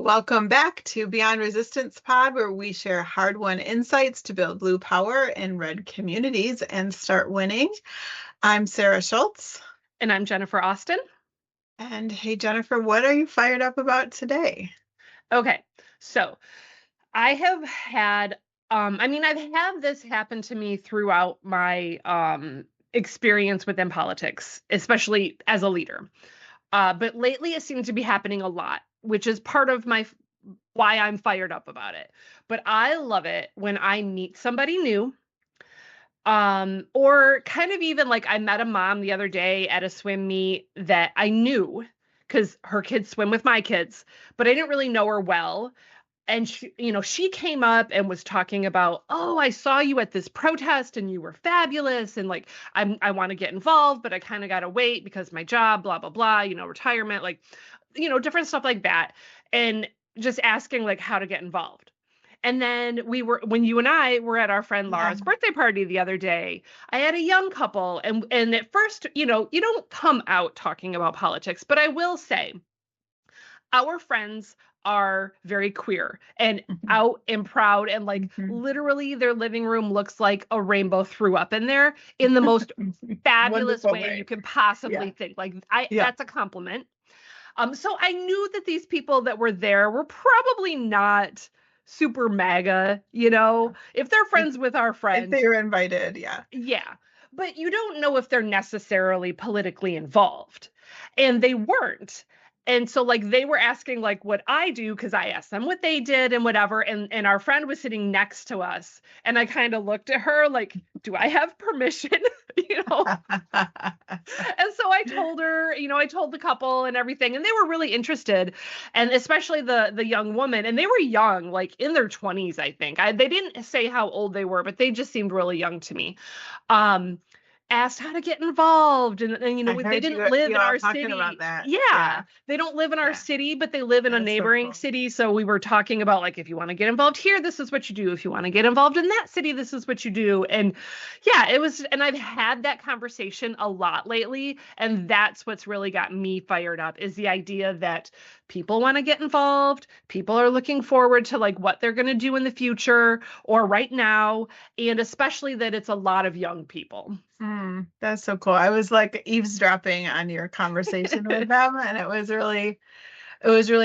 Welcome back to Beyond Resistance Pod, where we share hard-won insights to build blue power in red communities and start winning. I'm Sarah Schulz. And I'm Jennifer Austin. And hey, Jennifer, what are you fired up about today? Okay, so I have had, I've had this happen to me throughout my experience within politics, especially as a leader. But lately it seems to be happening a lot, which is part of why I'm fired up about it. But I love it when I meet somebody new. Or kind of even like I met a mom the other day at a swim meet that I knew because her kids swim with my kids, but I didn't really know her well. And she came up and was talking about, oh, I saw you at this protest and you were fabulous. And like, I want to get involved, but I kind of got to wait because my job, blah, blah, blah, retirement, like, different stuff like that. And just asking like how to get involved. And then when you and I were at our friend Laura's birthday party the other day, I had a young couple. And at first, you don't come out talking about politics, but I will say our friends are very queer and out and proud. And like literally their living room looks like a rainbow threw up in there in the most fabulous way you can possibly think. Like that's a compliment. So I knew that these people that were there were probably not super MAGA, if they're friends with our friends. If they were invited, yeah. Yeah. But you don't know if they're necessarily politically involved. And they weren't. And so like they were asking like what I do because I asked them what they did and whatever. And our friend was sitting next to us. And I kind of looked at her like, do I have permission? And so I told her, I told the couple and everything. And they were really interested. And especially the young woman. And they were young, like in their 20s, I think. They didn't say how old they were, but they just seemed really young to me. Asked how to get involved and they didn't live in our city. Yeah, they don't live in our city, but they live in a neighboring city. So we were talking about like, if you want to get involved here, this is what you do. If you want to get involved in that city, this is what you do. And yeah, and I've had that conversation a lot lately. And that's what's really got me fired up is the idea that people want to get involved. People are looking forward to like what they're going to do in the future or right now. And especially that it's a lot of young people. That's so cool. I was like eavesdropping on your conversation with them, and it was really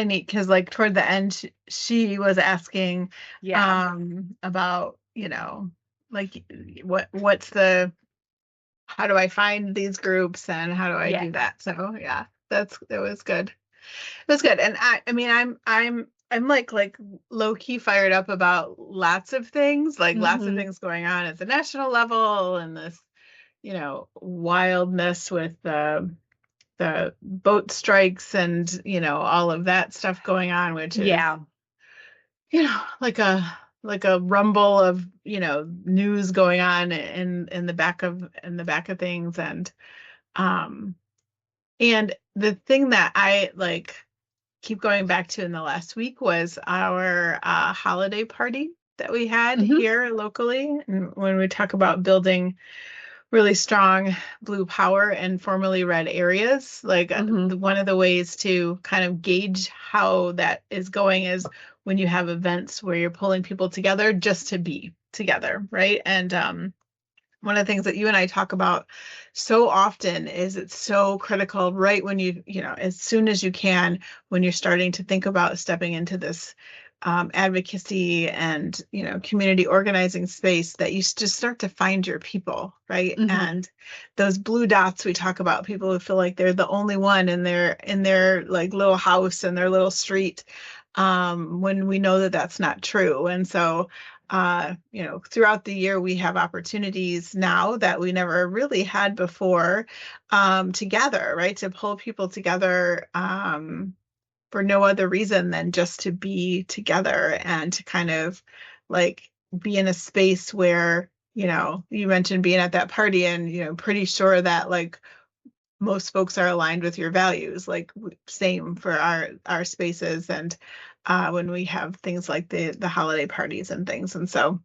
neat because like toward the end she was asking about like how do I find these groups and how do I do that. So yeah, it was good. It was good. And I'm like low key fired up about lots of things, like lots of things going on at the national level and this wildness with the boat strikes and all of that stuff going on, which is like a rumble of news going on in the back of things. And the thing that I like keep going back to in the last week was our holiday party that we had here locally. And when we talk about building really strong blue power in formerly red areas, like one of the ways to kind of gauge how that is going is when you have events where you're pulling people together just to be together, right? And one of the things that you and I talk about so often is it's so critical right when as soon as you can, when you're starting to think about stepping into this advocacy and community organizing space, that you just start to find your people, right? And those blue dots we talk about, people who feel like they're the only one in their like little house and their little street, when we know that that's not true. And so throughout the year we have opportunities now that we never really had before, to gather, right, to pull people together for no other reason than just to be together and to kind of like be in a space where, you mentioned being at that party and, pretty sure that like most folks are aligned with your values, like same for our spaces. And when we have things like the holiday parties and things. And so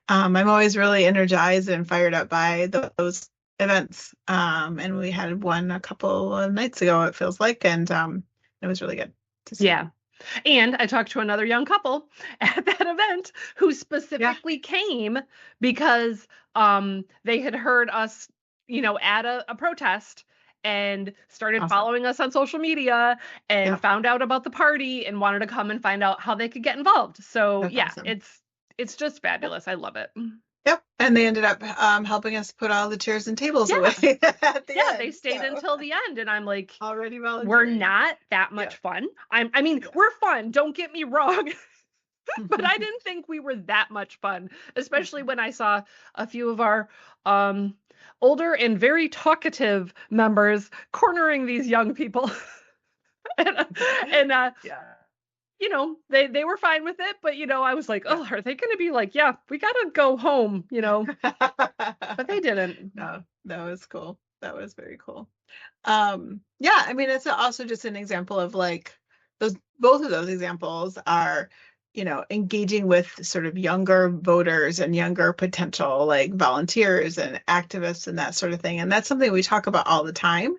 I'm always really energized and fired up by those events. And we had one a couple of nights ago, it feels like, and it was really good. Yeah. And I talked to another young couple at that event who specifically came because they had heard us, at a protest and started following us on social media and found out about the party and wanted to come and find out how they could get involved. So That's awesome. it's just fabulous. I love it. Yep. And they ended up helping us put all the chairs and tables away at the end. They stayed until the end. And I'm like, already volunteering. We're not that much fun. I mean, we're fun. Don't get me wrong. But I didn't think we were that much fun, especially when I saw a few of our older and very talkative members cornering these young people. and they were fine with it, but I was like, oh, are they going to be like, yeah, we got to go home, but they didn't. No, that was cool. That was very cool. I mean, it's also just an example of like both of those examples are, engaging with sort of younger voters and younger potential like volunteers and activists and that sort of thing. And that's something we talk about all the time.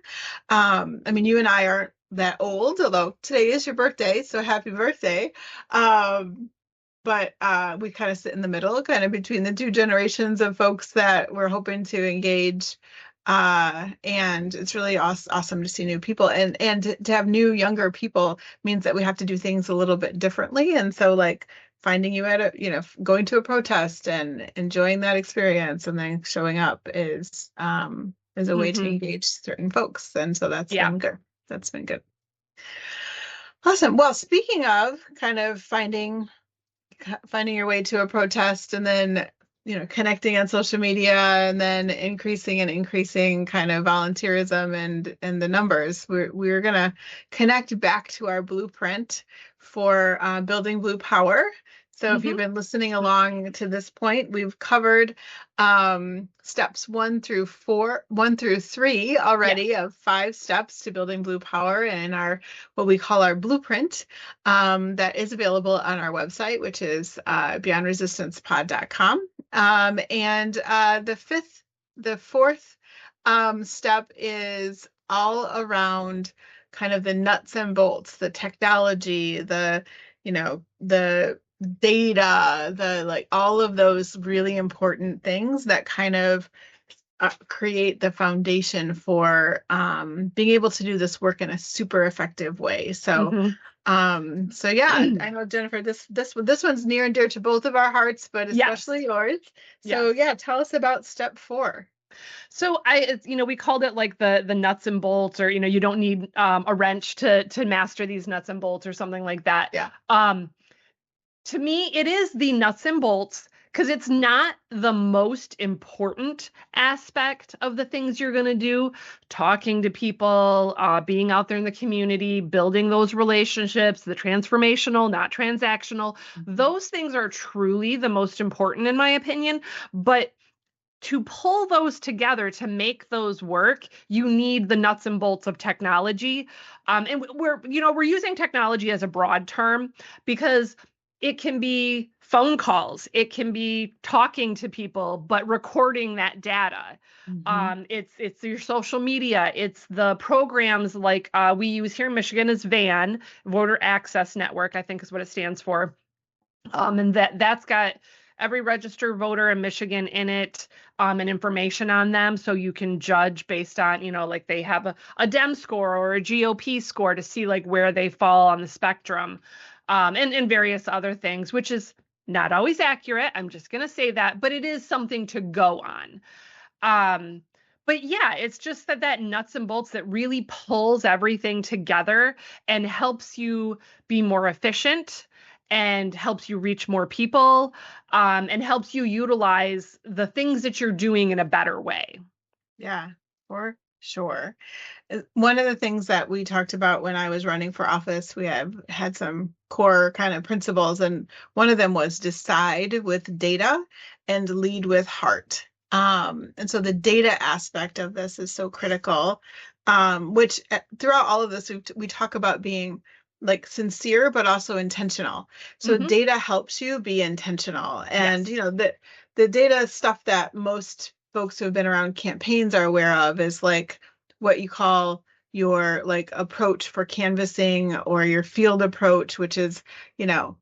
I mean, you and I aren't that old, although today is your birthday, so happy birthday. But we kind of sit in the middle, kind of between the two generations of folks that we're hoping to engage. And it's really awesome to see new people, and to have new younger people means that we have to do things a little bit differently. And so like finding you at going to a protest and enjoying that experience and then showing up is a way to engage certain folks. And so that's been good. That's been good. Awesome. Well, speaking of kind of finding your way to a protest and then connecting on social media and then increasing kind of volunteerism and the numbers, we're going to connect back to our blueprint for building Blue Power. So if you've been listening along to this point, we've covered steps 1 through 3 already of 5 steps to building Blue Power in our what we call our blueprint that is available on our website, which is beyondresistancepod.com. And the fourth step is all around kind of the nuts and bolts, the technology, the data, the all of those really important things that kind of create the foundation for being able to do this work in a super effective way. So I know, Jennifer, this one's near and dear to both of our hearts, but especially yours. So tell us about step 4. So we called it like the nuts and bolts, or you don't need a wrench to master these nuts and bolts or something like that. To me, it is the nuts and bolts because it's not the most important aspect of the things you're going to do. Talking to people, being out there in the community, building those relationships, the transformational, not transactional. Those things are truly the most important in my opinion. But to pull those together, to make those work, you need the nuts and bolts of technology. And we're using technology as a broad term because it can be phone calls, it can be talking to people, but recording that data. It's your social media, it's the programs like we use here in Michigan as VAN, Voter Access Network, I think is what it stands for. And that's got every registered voter in Michigan in it, and information on them. So you can judge based on, like they have a Dem score or a GOP score to see like where they fall on the spectrum, and various other things, which is not always accurate. I'm just going to say that, but it is something to go on. But yeah, it's just that nuts and bolts that really pulls everything together and helps you be more efficient and helps you reach more people, and helps you utilize the things that you're doing in a better way. Yeah, for sure. One of the things that we talked about when I was running for office, we had some core kind of principles, and one of them was decide with data and lead with heart. And so the data aspect of this is so critical, which throughout all of this, we talk about being like sincere, but also intentional. So data helps you be intentional. And, the data stuff that most folks who have been around campaigns are aware of is like what you call, your like approach for canvassing or your field approach, which is, you know,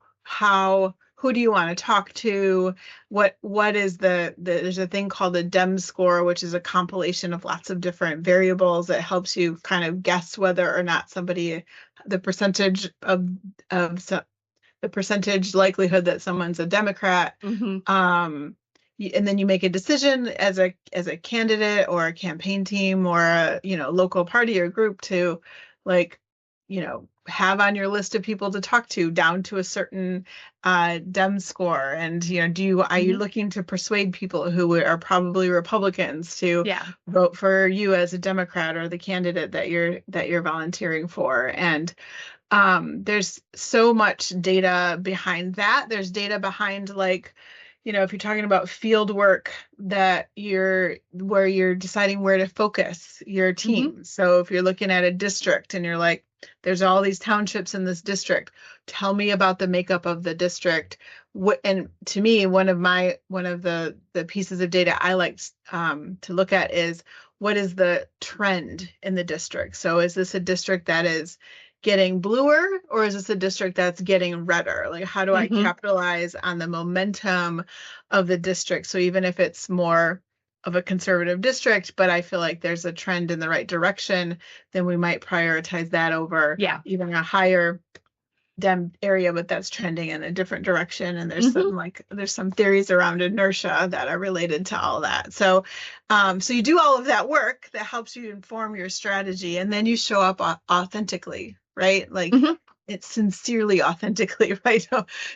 who do you want to talk to? What is there's a thing called a DEM score, which is a compilation of lots of different variables that helps you kind of guess whether or not somebody, the percentage of the percentage likelihood that someone's a Democrat. And then you make a decision as a candidate or a campaign team or a, you know, local party or group to, like, you know, have on your list of people to talk to down to a certain DEM score. And, you know, are you looking to persuade people who are probably Republicans to vote for you as a Democrat or the candidate that you're volunteering for? And there's so much data behind that. There's data behind, like, you know, if you're talking about field work where you're deciding where to focus your team. So if you're looking at a district and you're like, there's all these townships in this district, tell me about the makeup of the district. And to me, one of the pieces of data I like to look at is, what is the trend in the district? So is this a district that is getting bluer, or is this a district that's getting redder? Like, how do I capitalize on the momentum of the district? So even if it's more of a conservative district, but I feel like there's a trend in the right direction, then we might prioritize that over even a higher Dem area, but that's trending in a different direction. And there's some theories around inertia that are related to all that. So so you do all of that work that helps you inform your strategy, and then you show up authentically, right? Like, it's sincerely authentically, right?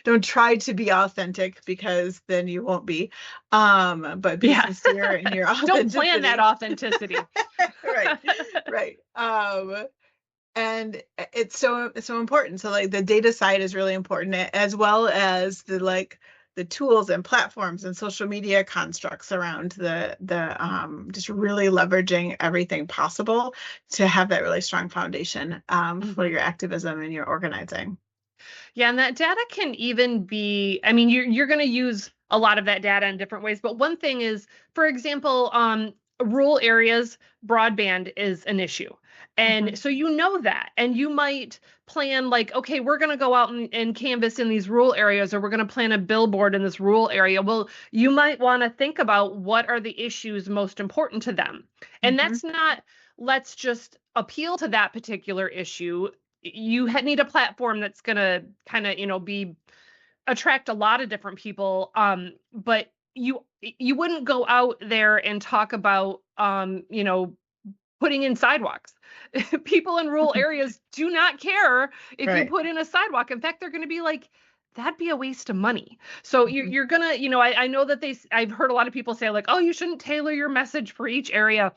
Don't try to be authentic, because then you won't be. But be sincere in your authenticity. Don't plan that authenticity. Right. And it's so important. So like the data side is really important, as well as the tools and platforms and social media constructs around the just really leveraging everything possible to have that really strong foundation for your activism and your organizing. Yeah, and that data can even be, I mean, you're going to use a lot of that data in different ways, but one thing is, for example, rural areas, broadband is an issue. And so you know that, and you might plan like, okay, we're going to go out and canvass in these rural areas, or we're going to plan a billboard in this rural area. Well, you might want to think about what are the issues most important to them. And that's not, let's just appeal to that particular issue. You need a platform that's going to kind of, you know, attract a lot of different people. But you wouldn't go out there and talk about, you know, putting in sidewalks. People in rural areas do not care if you put in a sidewalk. In fact, they're going to be like, that'd be a waste of money. So you're going to, you know, I know that I've heard a lot of people say like, oh, you shouldn't tailor your message for each area.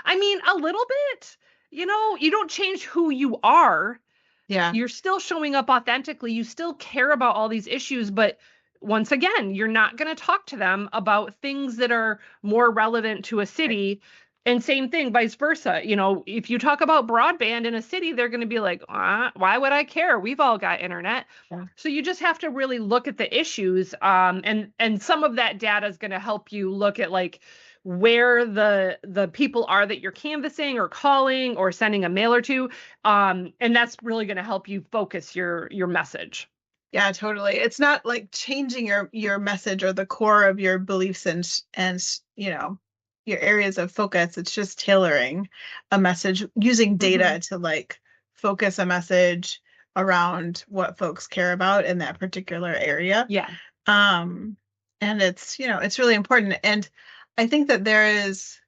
I mean, a little bit, you know, you don't change who you are. Yeah. You're still showing up authentically. You still care about all these issues, but once again, you're not going to talk to them about things that are more relevant to a city. And same thing, vice versa. You know, if you talk about broadband in a city, they're going to be like, why would I care? We've all got internet. Yeah. So you just have to really look at the issues. And some of that data is going to help you look at like where the people are that you're canvassing or calling or sending a mailer to. And that's really going to help you focus your message. Yeah, totally. It's not like changing your message or the core of your beliefs and you know, your areas of focus. It's just tailoring a message using data to like focus a message around what folks care about in that particular area. Yeah. And it's, you know, it's really important. And I think that there's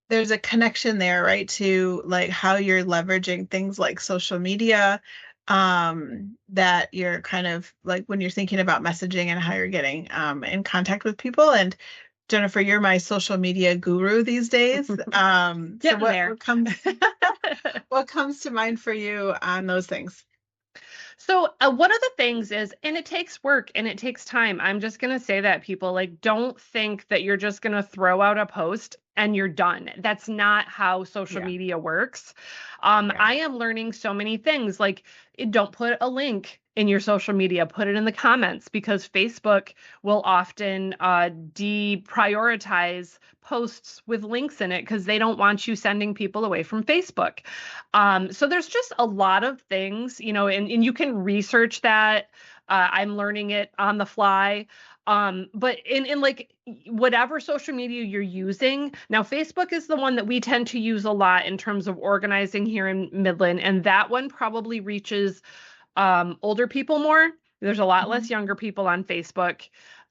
a connection there, right, to like how you're leveraging things like social media, that you're kind of like when you're thinking about messaging and how you're getting in contact with people. And Jennifer, you're my social media guru these days. So what comes to mind for you on those things? So one of the things is, and it takes work and it takes time. I'm just going to say that, people, like, don't think that you're just going to throw out a post and you're done. That's not how social media works. I am learning so many things, like don't put a link in your social media, put it in the comments, because Facebook will often deprioritize posts with links in it because they don't want you sending people away from Facebook. So there's just a lot of things, and you can research that. I'm learning it on the fly. But in like whatever social media you're using, now Facebook is the one that we tend to use a lot in terms of organizing here in Midland, and that one probably reaches older people more. There's a lot less younger people on Facebook.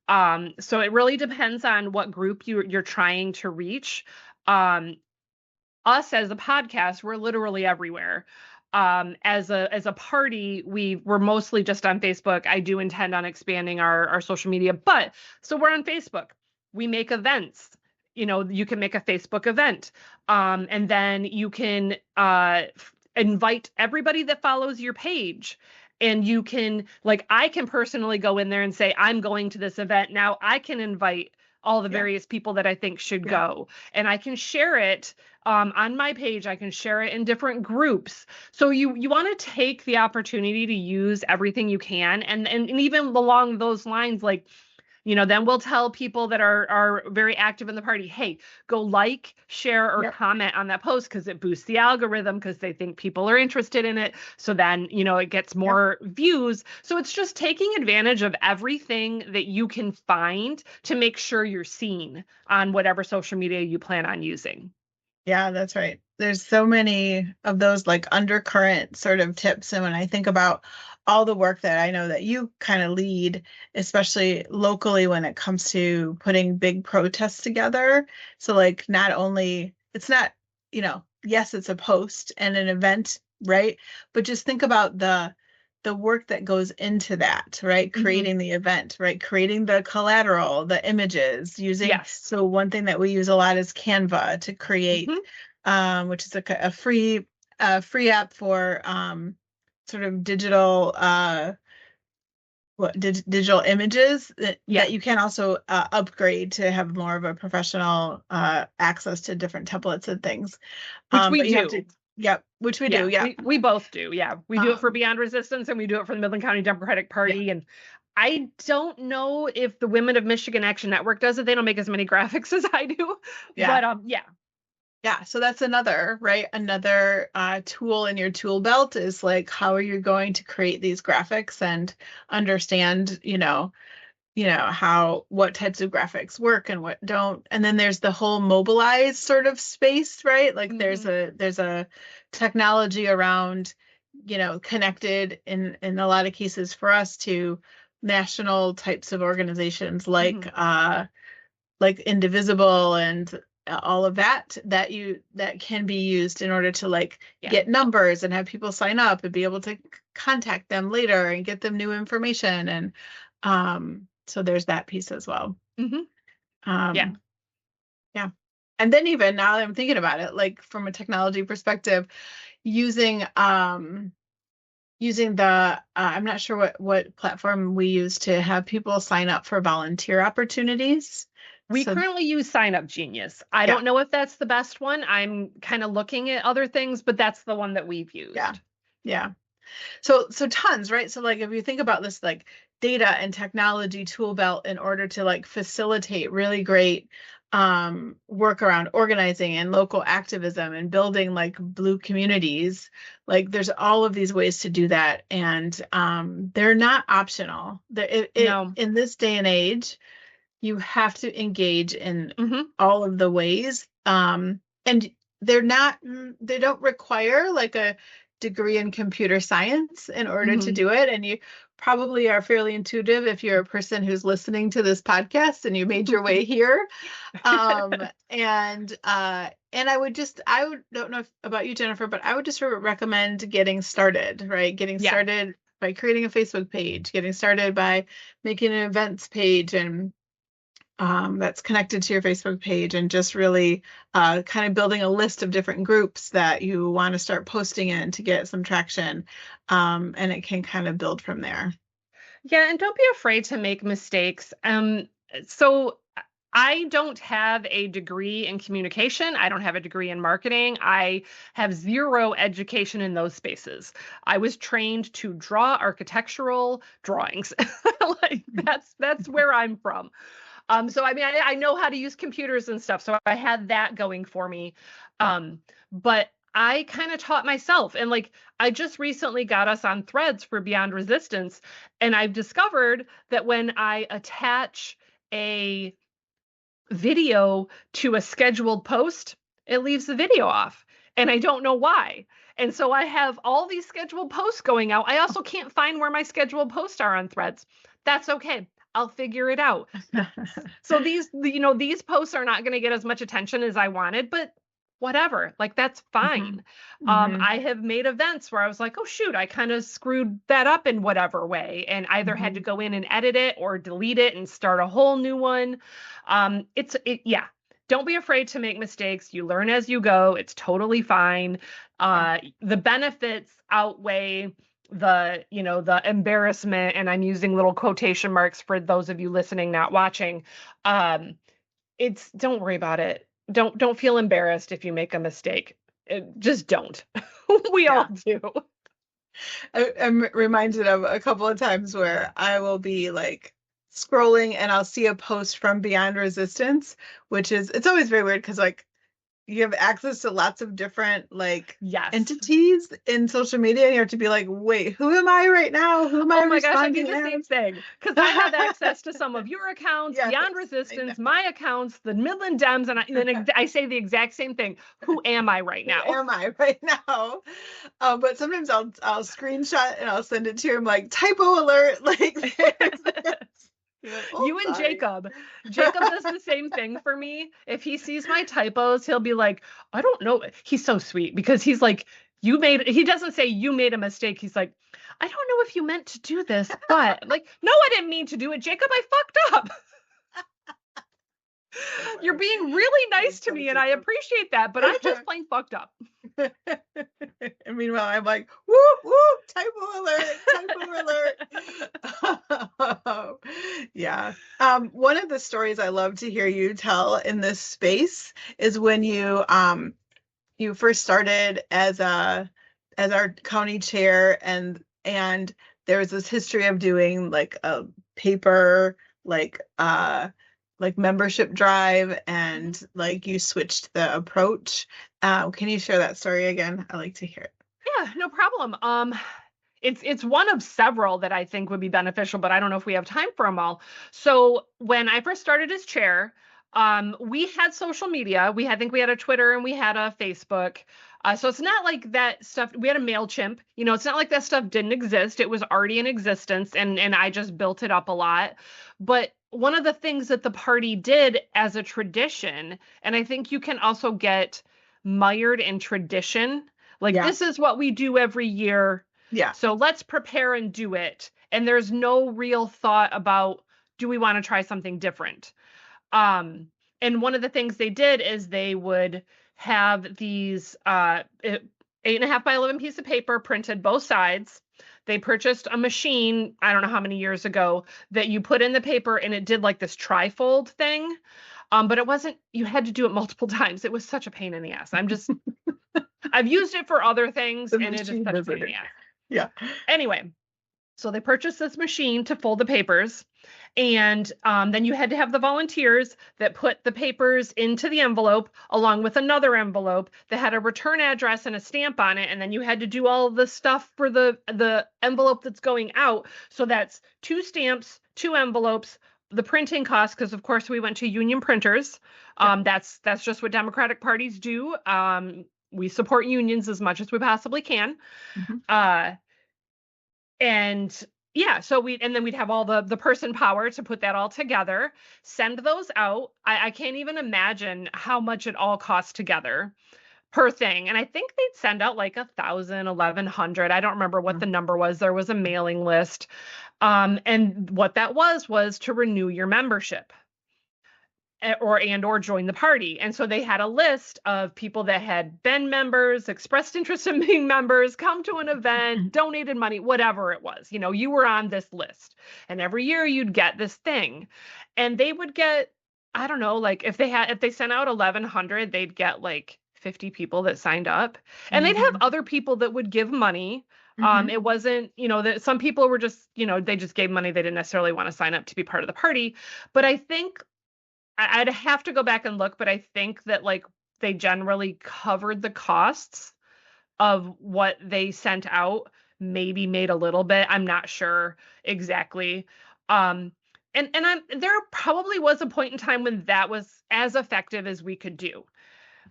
So it really depends on what group you're trying to reach. Us as a podcast, we're literally everywhere. As a party, we're mostly just on Facebook. I do intend on expanding our social media, but so we're on Facebook. We make events. You can make a Facebook event, and then you can invite everybody that follows your page. And you can, like, I can personally go in there and say, I'm going to this event. Now I can invite all the various people that I think should go. And I can share it on my page. I can share it in different groups. So you want to take the opportunity to use everything you can. And even along those lines, like, then we'll tell people that are very active in the party, hey, go like, share, or comment on that post, because it boosts the algorithm, because they think people are interested in it. So then, it gets more views. So it's just taking advantage of everything that you can find to make sure you're seen on whatever social media you plan on using. Yeah, that's right. There's so many of those like undercurrent sort of tips. And when I think about all the work that I know that you kind of lead, especially locally when it comes to putting big protests together. So like not only it's not, yes, it's a post and an event, right? But just think about the work that goes into that, right? Creating the event, right? Creating the collateral, the images, using. So one thing that we use a lot is Canva to create, which is a free app for sort of digital digital images that you can also upgrade to have more of a professional access to different templates and things. Which we do. Which we do. Yeah. We both do. Yeah. We do it for Beyond Resistance, and we do it for the Midland County Democratic Party. And I don't know if the Women of Michigan Action Network does it. They don't make as many graphics as I do. But yeah. So that's another tool in your tool belt is like, how are you going to create these graphics and understand, what types of graphics work and what don't. And then there's the whole mobilize sort of space, right? Like there's a technology around, connected in a lot of cases for us to national types of organizations like Indivisible and all of that can be used in order to like get numbers and have people sign up and be able to contact them later and get them new information. And so there's that piece as well. Yeah. And then even now that I'm thinking about it, like from a technology perspective, using the I'm not sure what platform we use to have people sign up for volunteer opportunities. We currently use Sign Up Genius. I don't know if that's the best one. I'm kind of looking at other things, but that's the one that we've used. Yeah. So tons, right? So like if you think about this like data and technology tool belt in order to like facilitate really great work around organizing and local activism and building like blue communities, like there's all of these ways to do that, and they're not optional. In this day and age, you have to engage in all of the ways, and they don't require like a degree in computer science in order to do it. And you probably are fairly intuitive if you're a person who's listening to this podcast and you made your way here. And I don't know about you, Jennifer, but I would just recommend getting started, right? Getting started by creating a Facebook page, getting started by making an events page and that's connected to your Facebook page, and just really kind of building a list of different groups that you want to start posting in to get some traction. And it can kind of build from there. Yeah, and don't be afraid to make mistakes. So I don't have a degree in communication. I don't have a degree in marketing. I have zero education in those spaces. I was trained to draw architectural drawings. Like that's where I'm from. So I mean, I know how to use computers and stuff, so I had that going for me. But I kind of taught myself, and like I just recently got us on Threads for Beyond Resistance, and I've discovered that when I attach a video to a scheduled post, it leaves the video off. And I don't know why. And so I have all these scheduled posts going out. I also can't find where my scheduled posts are on Threads. That's okay. I'll figure it out. So these posts are not going to get as much attention as I wanted, but whatever, like that's fine. I have made events where I was like, oh shoot, I kind of screwed that up in whatever way, and either had to go in and edit it or delete it and start a whole new one. Yeah. Don't be afraid to make mistakes. You learn as you go. It's totally fine. The benefits outweigh the embarrassment, and I'm using little quotation marks for those of you listening, not watching. Don't worry about it. Don't feel embarrassed if you make a mistake. Just don't. We all do. I'm reminded of a couple of times where I will be like scrolling and I'll see a post from Beyond Resistance, it's always very weird because like you have access to lots of different like entities in social media, and you have to be like, wait, who am I right now? Who am I? Oh my gosh, I do the same thing because I have access to some of your accounts, Beyond Resistance, my accounts, the Midland Dems, and then I say the exact same thing. Who am I right now? Who am I right now? But sometimes I'll screenshot and I'll send it to him like typo alert, like. You and sorry. Jacob does the same thing for me. If he sees my typos, he'll be like, I don't know. He's so sweet because he's like, he doesn't say you made a mistake. He's like, I don't know if you meant to do this, but like, no, I didn't mean to do it. Jacob, I fucked up. You're being really nice to me and I appreciate that, but I just plain fucked up. And meanwhile, I'm like, whoop, whoop, typo alert. Yeah. One of the stories I love to hear you tell in this space is when you first started as our county chair, and there was this history of doing like a paper like membership drive, and like you switched the approach. Can you share that story again? I like to hear it. Yeah, no problem. It's one of several that I think would be beneficial, but I don't know if we have time for them all. So when I first started as chair, we had social media. I think we had a Twitter and we had a Facebook. So it's not like that stuff. We had a MailChimp. It's not like that stuff didn't exist. It was already in existence, and I just built it up a lot. But one of the things that the party did as a tradition, and I think you can also get mired in tradition, like this is what we do every year. Yeah. So let's prepare and do it. And there's no real thought about, do we want to try something different? And one of the things they did is they would have these 8.5 by 11 piece of paper printed both sides. They purchased a machine, I don't know how many years ago, that you put in the paper and it did like this trifold thing. But it wasn't, you had to do it multiple times. It was such a pain in the ass. I've used it for other things and it is such a pain in the ass. Yeah. Anyway, so they purchased this machine to fold the papers. And then you had to have the volunteers that put the papers into the envelope along with another envelope that had a return address and a stamp on it. And then you had to do all the stuff for the envelope that's going out. So that's 2 stamps, 2 envelopes, the printing costs, because of course we went to union printers. That's just what Democratic parties do. We support unions as much as we possibly can. And yeah, so then we'd have all the person power to put that all together, send those out. I can't even imagine how much it all costs together per thing. And I think they'd send out like 1,000, 1,100. I don't remember what the number was. There was a mailing list. And what that was to renew your membership or join the party. And so they had a list of people that had been members, expressed interest in being members, come to an event, donated money, whatever it was. You were on this list. And every year you'd get this thing. And they would get, I don't know, like if they sent out 1,100, they'd get like 50 people that signed up, and they'd have Hmm. other people that would give money. Hmm. It wasn't, that some people were just, they just gave money. They didn't necessarily want to sign up to be part of the party. But I think I'd have to go back and look, but I think that like they generally covered the costs of what they sent out, maybe made a little bit. I'm not sure exactly. Um, and there probably was a point in time when that was as effective as we could do.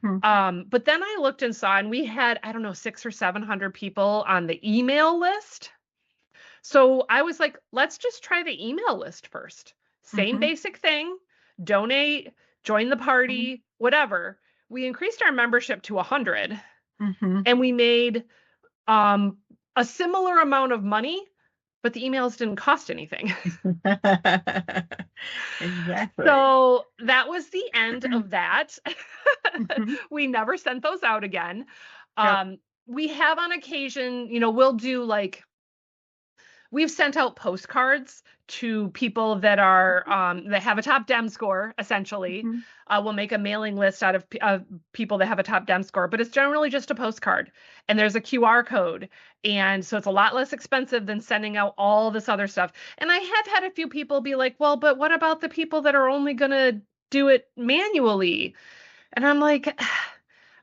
Hmm. But then I looked and saw, and we had, I don't know, 600 or 700 people on the email list. So I was like, let's just try the email list first. Same Hmm. basic thing, donate, join the party, whatever. We increased our membership to 100, Hmm. and we made um, a similar amount of money, but the emails didn't cost anything. Exactly. So that was the end of that. Hmm. We never sent those out again. Yep. We have on occasion, we'll do like we've sent out postcards to people that are that have a top Dem score. Essentially, Hmm. we'll make a mailing list out of people that have a top Dem score, but it's generally just a postcard, and there's a QR code, and so it's a lot less expensive than sending out all this other stuff. And I have had a few people be like, "Well, but what about the people that are only gonna do it manually?" And I'm like,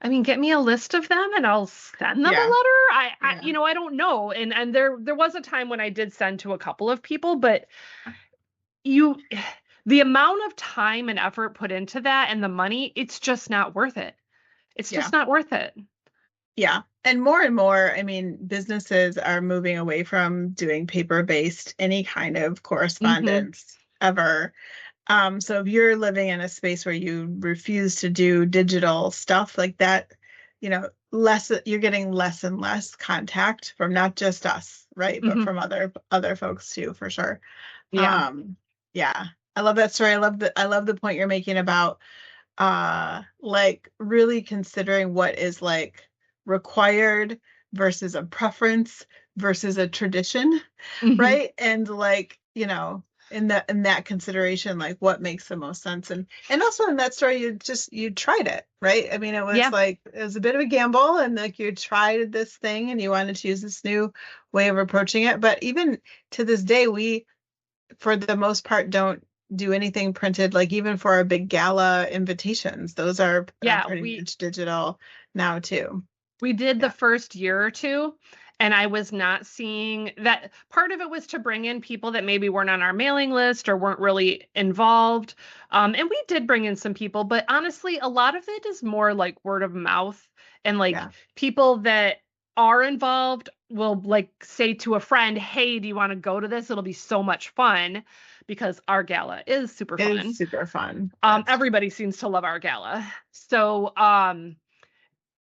I mean, get me a list of them and I'll send them a letter. Yeah. I Yeah. I don't know. And there was a time when I did send to a couple of people, but you the amount of time and effort put into that and the money, it's just not worth it. It's Yeah. just not worth it. Yeah. And more, I mean, businesses are moving away from doing paper-based any kind of Hmm. correspondence ever. So if you're living in a space where you refuse to do digital stuff like that, you're getting less and less contact from not just us, right? But Hmm. from other folks too, for sure. Yeah. Um, yeah. I love that story. I love the point you're making about like really considering what is like required versus a preference versus a tradition, Hmm. right? And like, in that consideration, like what makes the most sense. And also in that story, you tried it, right? I mean, Yeah. it was a bit of a gamble, and like you tried this thing and you wanted to use this new way of approaching it. But even to this day, we for the most part don't do anything printed, like even for our big gala invitations. Those are Yeah. pretty We much digital now too. We did the Yeah. first year or two, and I was not seeing that. Part of it was to bring in people that maybe weren't on our mailing list or weren't really involved. And we did bring in some people, but honestly, a lot of it is more like word of mouth and like Yeah. people that are involved will like say to a friend, "Hey, do you want to go to this? It'll be so much fun." Because our gala is super It is fun. super fun. That's true. Everybody seems to love our gala. So,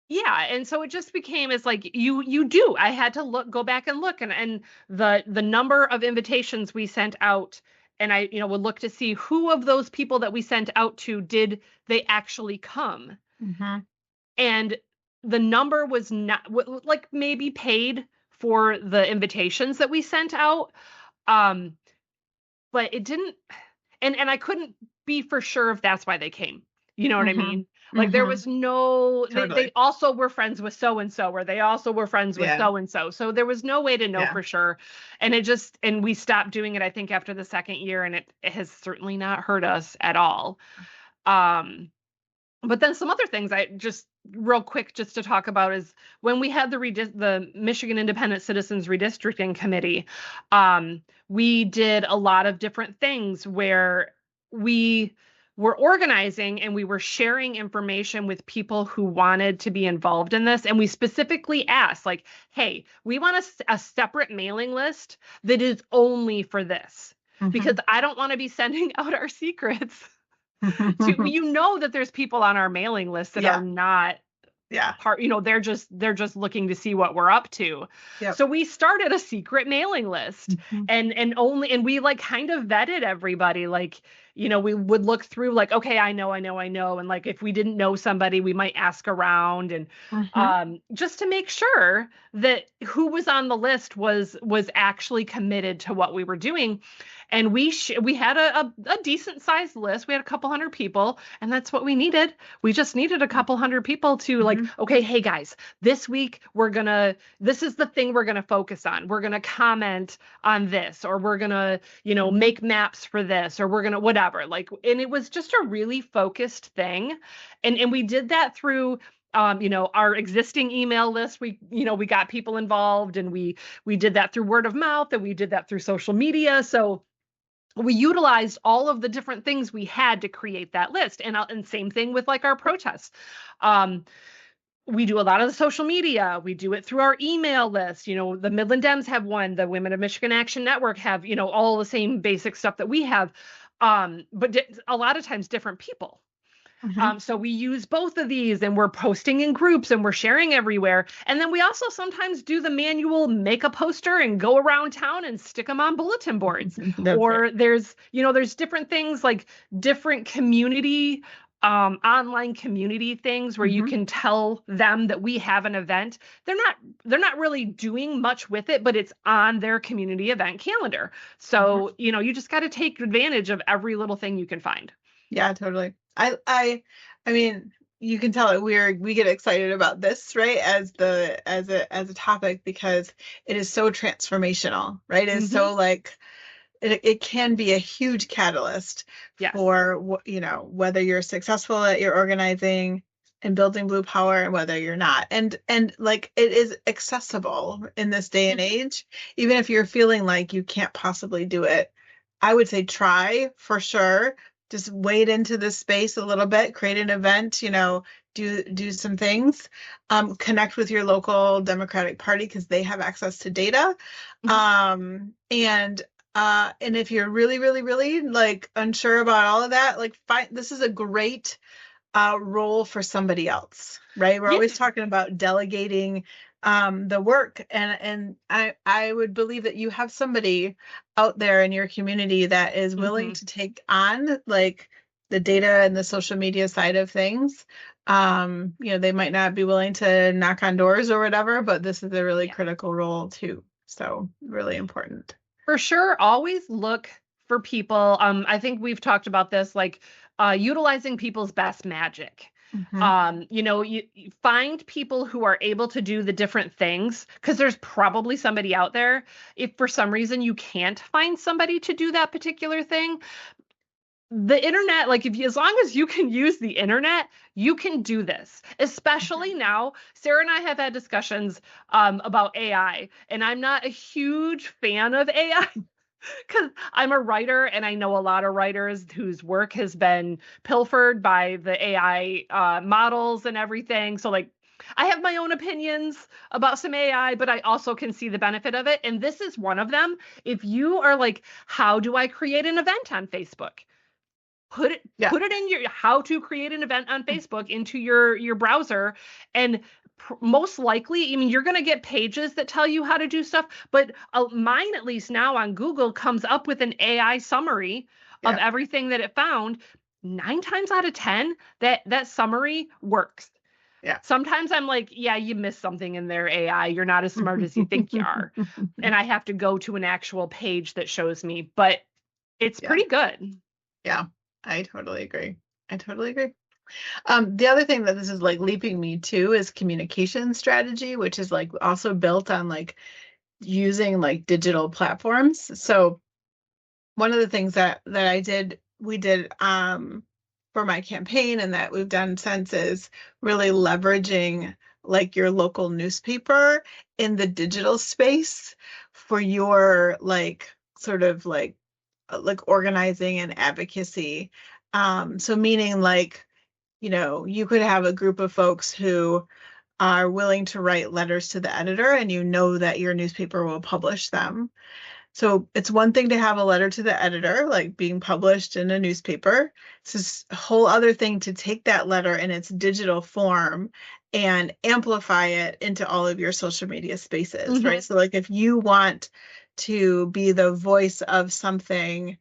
yeah, and so it just became as like you do. I had to go back and look, and the number of invitations we sent out, and I would look to see who of those people that we sent out to did they actually come. Hmm. And the number was not like maybe paid for the invitations that we sent out. Um, but it didn't, and I couldn't be for sure if that's why they came. You know what I Hmm. mean? Like there Hmm. was no, they Totally. also were friends with so and so, or they also were friends with Yeah. so and so. So there was no way to know Yeah. for sure. And we stopped doing it, I think, after the second year, and it has certainly not hurt us at all. Um, but then some other things I just real quick just to talk about is when we had the Michigan Independent Citizens Redistricting Committee, we did a lot of different things where we were organizing and we were sharing information with people who wanted to be involved in this. And we specifically asked, like, hey, we want a separate mailing list that is only for this because Hmm. I don't want to be sending out our secrets to that there's people on our mailing list that are Yeah. not Yeah. part, they're just looking to see what we're up to. Yep. So we started a secret mailing list Hmm. and we like kind of vetted everybody, like we would look through like, okay, I know. And like, if we didn't know somebody, we might ask around and Mhm. just to make sure that who was on the list was actually committed to what we were doing. And we had a decent sized list. We had a couple hundred people, and that's what we needed. We just needed a couple hundred people to like, Mhm. okay, hey guys, this week this is the thing we're gonna focus on. We're gonna comment on this, or we're gonna, Mhm. make maps for this, or we're gonna whatever. Like, and it was just a really focused thing. And we did that through our existing email list. We got people involved, and we did that through word of mouth, and we did that through social media. So we utilized all of the different things we had to create that list. And same thing with like our protests. Um, we do a lot of the social media. We do it through our email list. The Midland Dems have one, the Women of Michigan Action Network have, all the same basic stuff that we have. But a lot of times different people. Mhm. So we use both of these, and we're posting in groups and we're sharing everywhere. And then we also sometimes do the manual, make a poster and go around town and stick them on bulletin boards. That's right. Or there's different things like different community, online community things where you Mhm. can tell them that we have an event. They're not really doing much with it, but it's on their community event calendar. Mhm. So, you just got to take advantage of every little thing you can find. Yeah, totally. I mean, you can tell that we get excited about this, right? As a topic because it is so transformational, right? It's Hmm. so like it can be a huge catalyst Yes. for whether you're successful at your organizing and building blue power and whether you're not. And like it is accessible in this day and Mhm. age, even if you're feeling like you can't possibly do it. I would say try for sure. Just wade into this space a little bit, create an event, do some things, connect with your local Democratic Party because they have access to data. Mhm. And if you're really, really, really like unsure about all of that, like this is a great role for somebody else, right? We're Yeah. always talking about delegating the work, and I would believe that you have somebody out there in your community that is willing Hmm. to take on like the data and the social media side of things. They might not be willing to knock on doors or whatever, but this is a really Yeah. critical role too. So really important. For sure. Always look for people. I think we've talked about this, like utilizing people's best magic. Hmm. You find people who are able to do the different things because there's probably somebody out there. If for some reason you can't find somebody to do that particular thing, the internet, like as long as you can use the internet, you can do this. Especially now, Sarah and I have had discussions about AI, and I'm not a huge fan of AI because I'm a writer and I know a lot of writers whose work has been pilfered by the AI models and everything. So like, I have my own opinions about some AI, but I also can see the benefit of it. And this is one of them. If you are like, how do I create an event on Facebook? put it Yeah. put it in your how to create an event on Facebook into your browser, and most likely, I mean, you're going to get pages that tell you how to do stuff, but mine, at least now on Google, comes up with an AI summary of Yeah. everything that it found. 9 times out of 10, that summary works. Yeah. Sometimes I'm like, yeah, you missed something in there, AI. You're not as smart as you think you are. And I have to go to an actual page that shows me, but it's Yeah. pretty good. Yeah. I totally agree. I totally agree. The other thing that this is like leaping me to is communication strategy, which is like also built on like using like digital platforms. So one of the things that we did for my campaign and that we've done since is really leveraging like your local newspaper in the digital space for your like sort of like organizing and advocacy. So meaning like, you could have a group of folks who are willing to write letters to the editor and you know that your newspaper will publish them. So it's one thing to have a letter to the editor, like being published in a newspaper. It's this whole other thing to take that letter in its digital form and amplify it into all of your social media spaces, right? Hmm. So like if you want to be the voice of something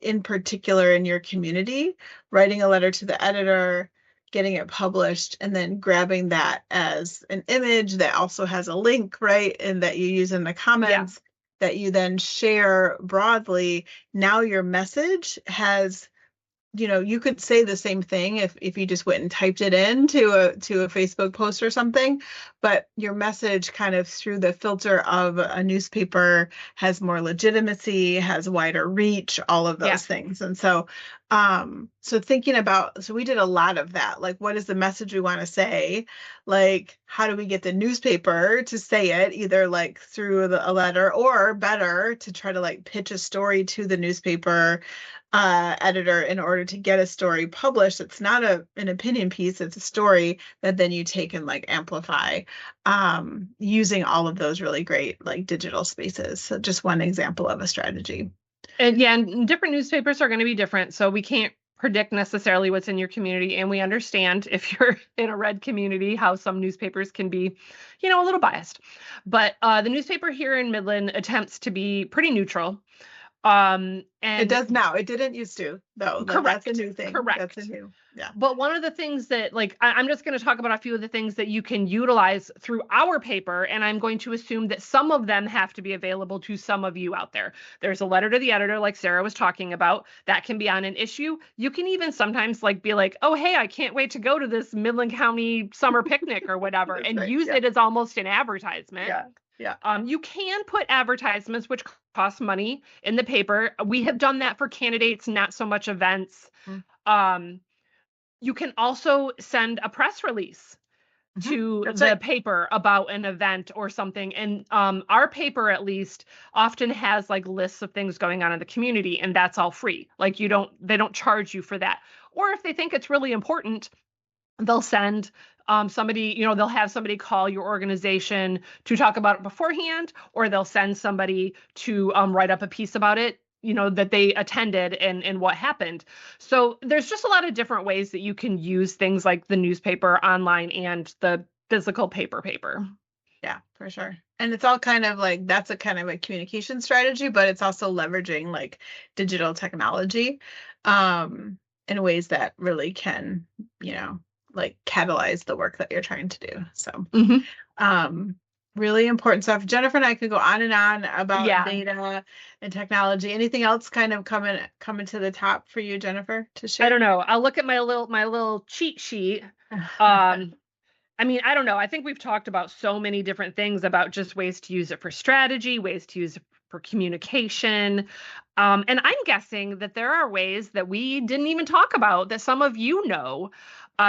in particular in your community, writing a letter to the editor, getting it published, and then grabbing that as an image that also has a link, right? And that you use in the comments that you then share broadly. Now your message has, you could say the same thing if you just went and typed it into a Facebook post or something, but your message kind of through the filter of a newspaper has more legitimacy, has wider reach, all of those things. And so thinking about, so we did a lot of that. Like, what is the message we want to say? Like, how do we get the newspaper to say it, either like through a letter, or better, to try to like pitch a story to the newspaper editor in order to get a story published. It's not an opinion piece, it's a story that then you take and like amplify, using all of those really great like digital spaces. So just one example of a strategy. And different newspapers are going to be different, so we can't predict necessarily what's in your community, and we understand if you're in a red community how some newspapers can be, a little biased. But the newspaper here in Midland attempts to be pretty neutral. And it does now. It didn't used to, though. Correct. That's a new thing. Correct. That's a new, yeah. But one of the things that, like, I'm just going to talk about a few of the things that you can utilize through our paper, and I'm going to assume that some of them have to be available to some of you out there. There's a letter to the editor, like Sarah was talking about, that can be on an issue. You can even sometimes like be like, oh, hey, I can't wait to go to this Midland County summer picnic or whatever, and use it as almost an advertisement. Yeah. You can put advertisements, which cost money, in the paper. We have done that for candidates, not so much events. You can also send a press release to the paper about an event or something. And our paper, at least, often has like lists of things going on in the community, and that's all free. Like they don't charge you for that. Or if they think it's really important, they'll send somebody, they'll have somebody call your organization to talk about it beforehand, or they'll send somebody to write up a piece about it, that they attended and what happened. So there's just a lot of different ways that you can use things like the newspaper, online, and the physical paper. Yeah, for sure. And it's all kind of like, that's a kind of a communication strategy, but it's also leveraging like digital technology in ways that really can, like catalyze the work that you're trying to do. So really important stuff. Jennifer and I could go on and on about data and technology. Anything else kind of coming to the top for you, Jennifer, to share? I don't know. I'll look at my little cheat sheet. I don't know. I think we've talked about so many different things about just ways to use it for strategy, ways to use it for communication. And I'm guessing that there are ways that we didn't even talk about that some of you know.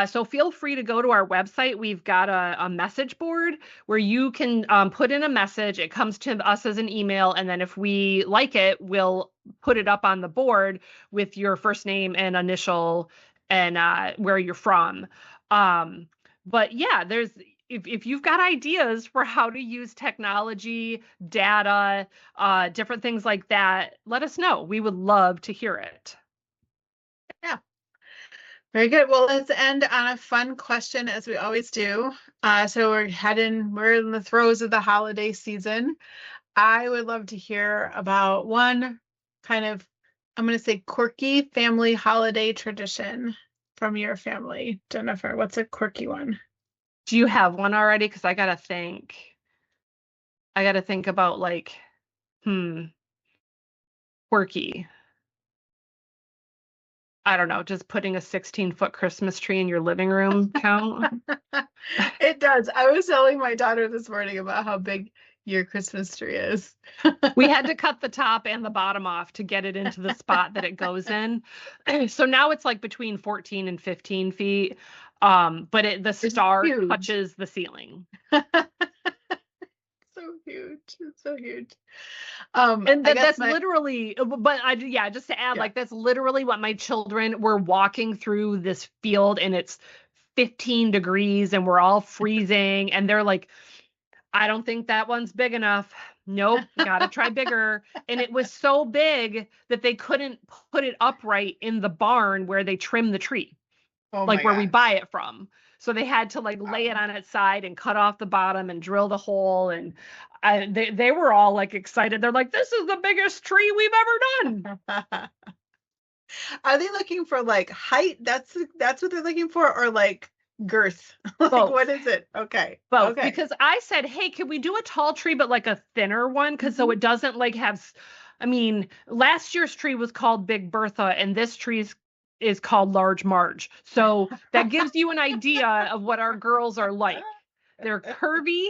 So feel free to go to our website. We've got a message board where you can put in a message. It comes to us as an email. And then if we like it, we'll put it up on the board with your first name and initial and where you're from. But yeah, if you've got ideas for how to use technology, data, different things like that, let us know. We would love to hear it. Yeah. Very good. Well, let's end on a fun question, as we always do. So we're in the throes of the holiday season. I would love to hear about one kind of, I'm going to say, quirky family holiday tradition from your family. Jennifer, what's a quirky one? Do you have one already? Because I got to think. About like, quirky. I don't know, just putting a 16-foot Christmas tree in your living room count? It does. I was telling my daughter this morning about how big your Christmas tree is. We had to cut the top and the bottom off to get it into the spot that it goes in. So now it's like between 14 and 15 feet. But the star touches the ceiling. So huge. It's so huge. And that's literally, but just to add, like, that's literally what my children were walking through this field, and it's 15 degrees and we're all freezing. And they're like, I don't think that one's big enough. Nope, gotta try bigger. And it was so big that they couldn't put it upright in the barn where they trim the tree, like where we buy it from. So they had to like lay it on its side and cut off the bottom and drill the hole. And they were all like excited. They're like, this is the biggest tree we've ever done. Are they looking for like height? That's what they're looking for, or like girth? Like what Both. is it? Okay. Both, Okay. because I said, hey, can we do a tall tree, but like a thinner one? Because so Mhm. it doesn't like have, I mean, last year's tree was called Big Bertha, and this tree is called Large Marge. So that gives you an idea of what our girls are like. They're curvy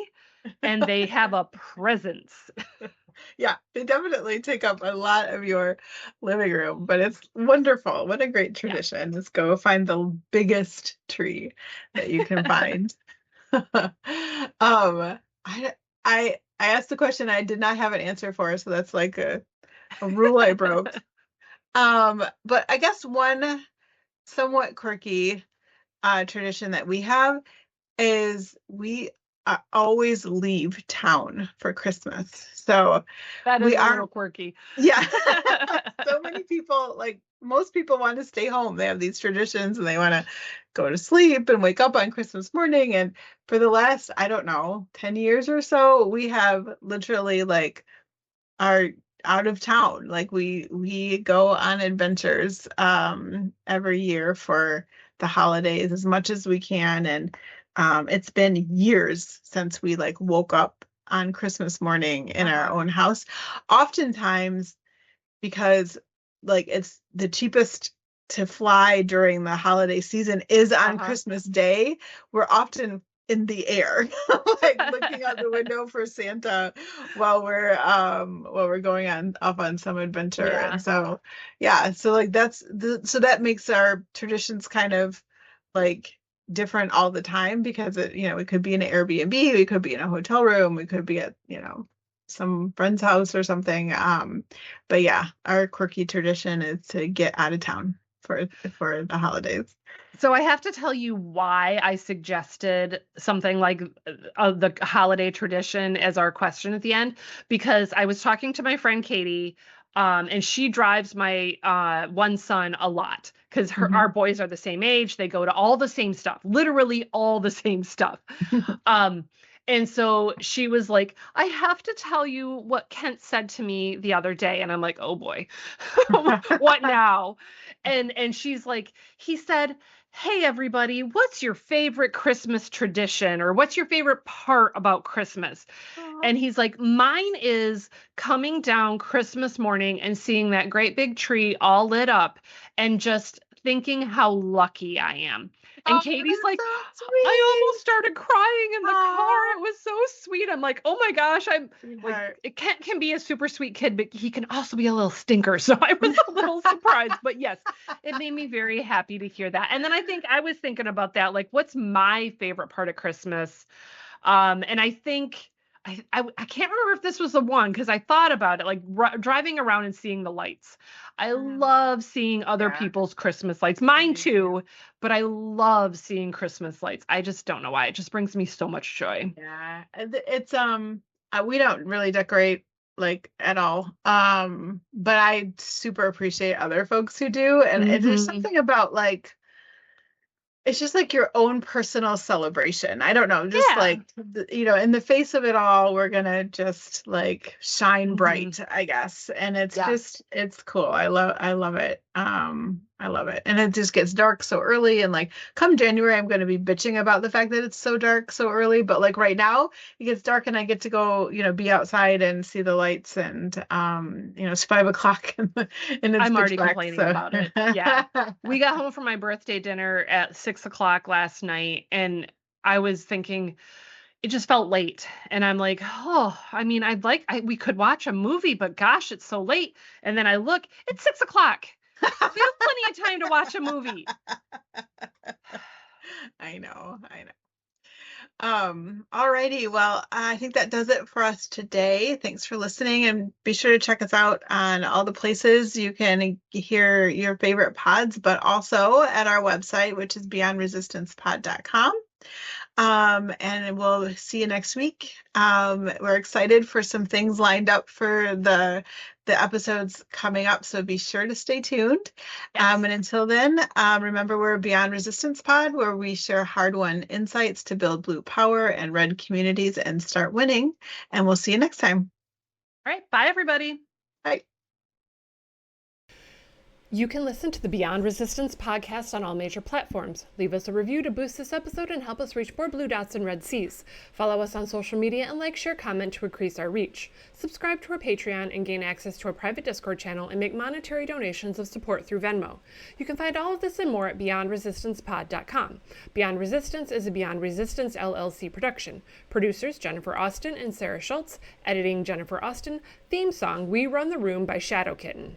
and they have a presence. Yeah, they definitely take up a lot of your living room, but it's wonderful. What a great Yeah. tradition. Just go find the biggest tree that you can find. I I asked the question I did not have an answer for, so that's like a rule I broke. But I guess one somewhat quirky tradition that we have is we always leave town for Christmas. So That is we a little aren't, quirky. yeah. So many people, like most people, want to stay home. They have these traditions and they want to go to sleep and wake up on Christmas morning. And for the last, I don't know, 10 years or so, we have literally like are out of town. Like we go on adventures every year for the holidays as much as we can. And it's been years since we like woke up on Christmas morning in our Uh-huh. own house. Oftentimes because like it's the cheapest to fly during the holiday season is on Uh-huh. Christmas Day. We're often in the air, like looking out the window for Santa while we're going on off on some adventure. And Yeah. so yeah, so like so that makes our traditions kind of like different all the time because we could be in an Airbnb, we could be in a hotel room, we could be at, some friend's house or something. But yeah, our quirky tradition is to get out of town for the holidays. So I have to tell you why I suggested something like the holiday tradition as our question at the end, because I was talking to my friend Katie, and she drives my one son a lot because our Mhm. boys are the same age. They go to all the same stuff, literally all the same stuff. Um, and so she was like, I have to tell you what Kent said to me the other day. And I'm like, oh boy, what now? And she's like, he said, hey everybody, what's your favorite Christmas tradition? Or what's your favorite part about Christmas? Aw. And he's like, mine is coming down Christmas morning and seeing that great big tree all lit up and just thinking how lucky I am. And Oh, Katie's that's like, so I sweet. almost started crying in the car. Aw, It was so sweet. I'm like, oh my gosh, I'm like, sweetheart. it can be a super sweet kid, but he can also be a little stinker. So I was a little surprised. But yes, it made me very happy to hear that. And then I was thinking about that, like, what's my favorite part of Christmas? And I think I can't remember if this was the one because I thought about it, like driving around and seeing the lights. I love seeing other Yeah, people's Christmas lights, I mine do too. too, but I love seeing Christmas lights. I just don't know why. It just brings me so much joy. Yeah, and it's we don't really decorate like at all. But I super appreciate other folks who do, and there's Hmm. something about like it's just like your own personal celebration. I don't know, just Yeah. like in the face of it all, we're gonna just like shine Hmm. bright, I guess. And Yes. it's cool. I love it. I love it. And it just gets dark so early. And like come January, I'm gonna be bitching about the fact that it's so dark so early. But like right now, it gets dark and I get to go, be outside and see the lights. And it's 5 o'clock and it's I'm pitch already black. complaining So about it. Yeah. We got home from my birthday dinner at 6 o'clock last night, and I was thinking, it just felt late. And I'm like, oh, I mean, we could watch a movie, but gosh, it's so late. And then I look, it's 6 o'clock. We have plenty of time to watch a movie. I know, I know. Alrighty. Well, I think that does it for us today. Thanks for listening and be sure to check us out on all the places you can hear your favorite pods, but also at our website, which is beyondresistancepod.com. And we'll see you next week. We're excited for some things lined up for the episodes coming up, so be sure to stay tuned. Yes. And until then, remember we're Beyond Resistance Pod, where we share hard-won insights to build blue power and red communities and start winning. And we'll see you next time. All right. Bye, everybody. Bye. You can listen to the Beyond Resistance podcast on all major platforms. Leave us a review to boost this episode and help us reach more blue dots and red seas. Follow us on social media and like, share, comment to increase our reach. Subscribe to our Patreon and gain access to our private Discord channel and make monetary donations of support through Venmo. You can find all of this and more at beyondresistancepod.com. Beyond Resistance is a Beyond Resistance LLC production. Producers Jennifer Austin and Sarah Schulz. Editing Jennifer Austin. Theme song We Run the Room by Shadow Kitten.